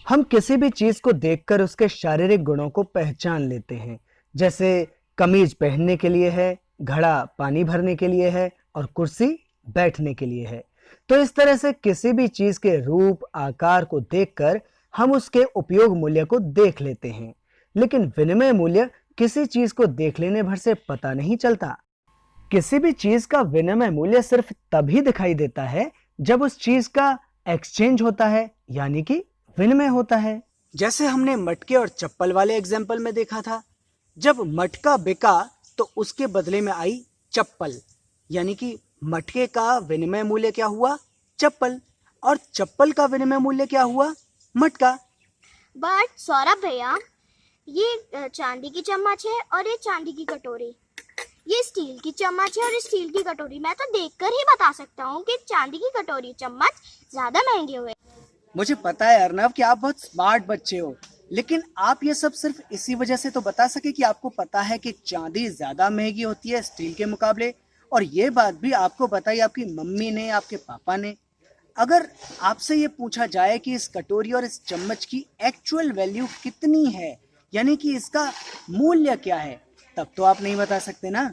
हम किसी भी चीज को देखकर उसके शारीरिक गुणों को पहचान लेते हैं। जैसे कमीज पहनने के लिए है, घड़ा पानी भरने के लिए है और कुर्सी बैठने के लिए है। तो इस तरह से किसी भी चीज के रूप आकार को देखकर हम उसके उपयोग मूल्य को देख लेते हैं। लेकिन विनिमय मूल्य किसी चीज को देख लेने भर से पता नहीं चलता। किसी भी चीज का विनिमय मूल्य सिर्फ तभी दिखाई देता है जब उस चीज का एक्सचेंज होता है, यानी कि विनिमय होता है। जैसे हमने मटके और चप्पल वाले एग्जाम्पल में देखा था। जब मटका बिका तो उसके बदले में आई चप्पल, यानी कि मटके का विनिमय मूल्य क्या हुआ? चप्पल। और चप्पल का विनिमय मूल्य क्या हुआ? मटका। बट सौरभ भैया, ये चांदी की चम्मच है और ये चांदी की कटोरी, ये स्टील की चम्मच है और स्टील की कटोरी। मैं तो देखकर ही बता सकता हूँ कि चांदी की कटोरी चम्मच ज्यादा महंगे हुए। मुझे पता है अर्नव कि आप बहुत स्मार्ट बच्चे हो, लेकिन आप ये सब सिर्फ इसी वजह से तो बता सके कि आपको पता है कि चांदी ज्यादा महंगी होती है स्टील के मुकाबले। और ये बात भी आपको बताई आपकी मम्मी ने, आपके पापा ने। अगर आपसे ये पूछा जाए कि इस कटोरी और इस चम्मच की एक्चुअल वैल्यू कितनी है, यानी कि इसका मूल्य क्या है, तब तो आप नहीं बता सकते ना।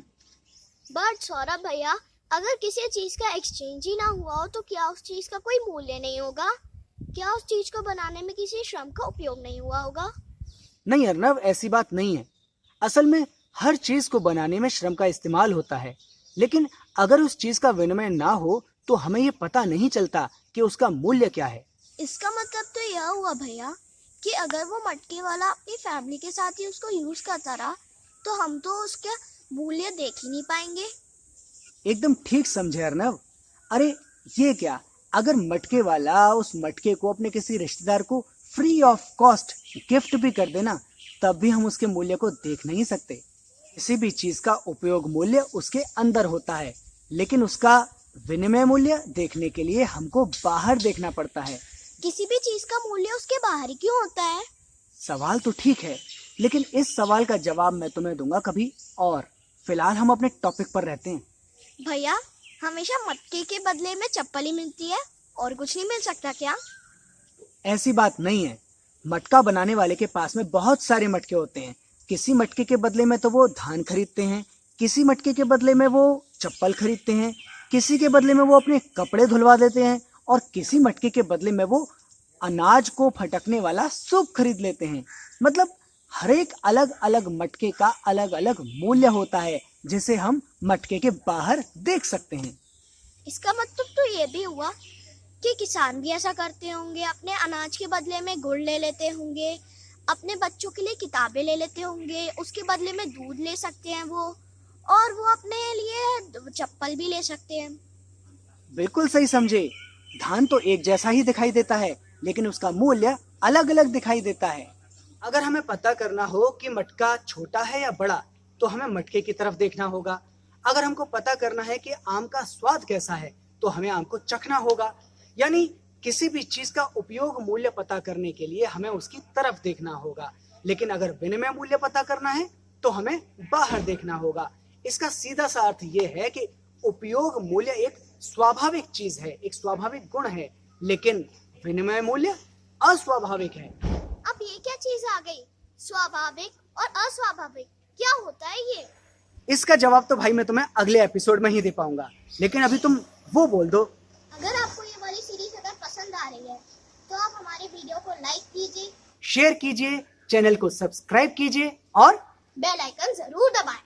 बट सौरभ भैया, अगर किसी चीज का एक्सचेंज ही ना हुआ हो तो क्या उस चीज का कोई मूल्य नहीं होगा? क्या उस चीज को बनाने में किसी श्रम का उपयोग नहीं हुआ होगा? नहीं अर्नव, ऐसी बात नहीं है। असल में हर चीज को बनाने में श्रम का इस्तेमाल होता है, लेकिन अगर उस चीज का विनिमय ना हो तो हमें ये पता नहीं चलता कि उसका मूल्य क्या है। इसका मतलब तो यह हुआ भैया कि अगर वो मटके वाला अपनी फैमिली के साथ ही उसको यूज करता रहा तो हम तो उसका मूल्य देख ही नहीं पाएंगे। एकदम ठीक समझे अर्नव। अरे ये क्या, अगर मटके वाला उस मटके को अपने किसी रिश्तेदार को फ्री ऑफ कॉस्ट गिफ्ट भी कर देना, तब भी हम उसके मूल्य को देख नहीं सकते। किसी भी चीज का उपयोग मूल्य उसके अंदर होता है, लेकिन उसका विनिमय मूल्य देखने के लिए हमको बाहर देखना पड़ता है। किसी भी चीज का मूल्य उसके बाहर ही क्यों होता है? सवाल तो ठीक है, लेकिन इस सवाल का जवाब मैं तुम्हें दूंगा कभी और। फिलहाल हम अपने टॉपिक पर रहते हैं। भैया, हमेशा मटके के बदले में चप्पल ही मिलती है और कुछ नहीं मिल सकता क्या? ऐसी बात नहीं है। मटका बनाने वाले के पास में बहुत सारे मटके होते हैं। किसी मटके के बदले में तो वो धान खरीदते हैं, किसी मटके के बदले में वो चप्पल खरीदते हैं, किसी के बदले में वो अपने कपड़े धुलवा देते हैं और किसी मटके के बदले में वो अनाज को फटकने वाला सूप खरीद लेते हैं। मतलब हर एक अलग अलग मटके का अलग अलग मूल्य होता है, जिसे हम मटके के बाहर देख सकते हैं। इसका मतलब तो ये भी हुआ कि किसान भी ऐसा करते होंगे, अपने अनाज के बदले में गुड़ ले लेते होंगे, अपने बच्चों के लिए किताबें ले लेते होंगे, उसके बदले में दूध ले सकते हैं वो, और वो अपने लिए चप्पल भी ले सकते हैं। बिल्कुल सही समझे। धान तो एक जैसा ही दिखाई देता है, लेकिन उसका मूल्य अलग अलग दिखाई देता है। अगर हमें पता करना हो कि मटका छोटा है या बड़ा, तो हमें मटके की तरफ देखना होगा। अगर हमको पता करना है कि आम का स्वाद कैसा है, तो हमें आम को चखना होगा। यानी किसी भी चीज का उपयोग मूल्य पता करने के लिए हमें उसकी तरफ देखना होगा। लेकिन अगर विनिमय मूल्य पता करना है तो हमें बाहर देखना होगा। इसका सीधा सा अर्थ यह है कि उपयोग मूल्य एक स्वाभाविक चीज है, एक स्वाभाविक गुण है, लेकिन विनिमय मूल्य अस्वाभाविक है। अब ये क्या चीज आ गई? स्वाभाविक और अस्वाभाविक क्या होता है ये? इसका जवाब तो भाई मैं तुम्हें अगले एपिसोड में ही दे पाऊंगा, लेकिन अभी तुम वो बोल दो। अगर आपको ये वाली सीरीज अगर पसंद आ रही है तो आप हमारे वीडियो को लाइक कीजिए, शेयर कीजिए, चैनल को सब्सक्राइब कीजिए और बेल आइकन जरूर दबाएं।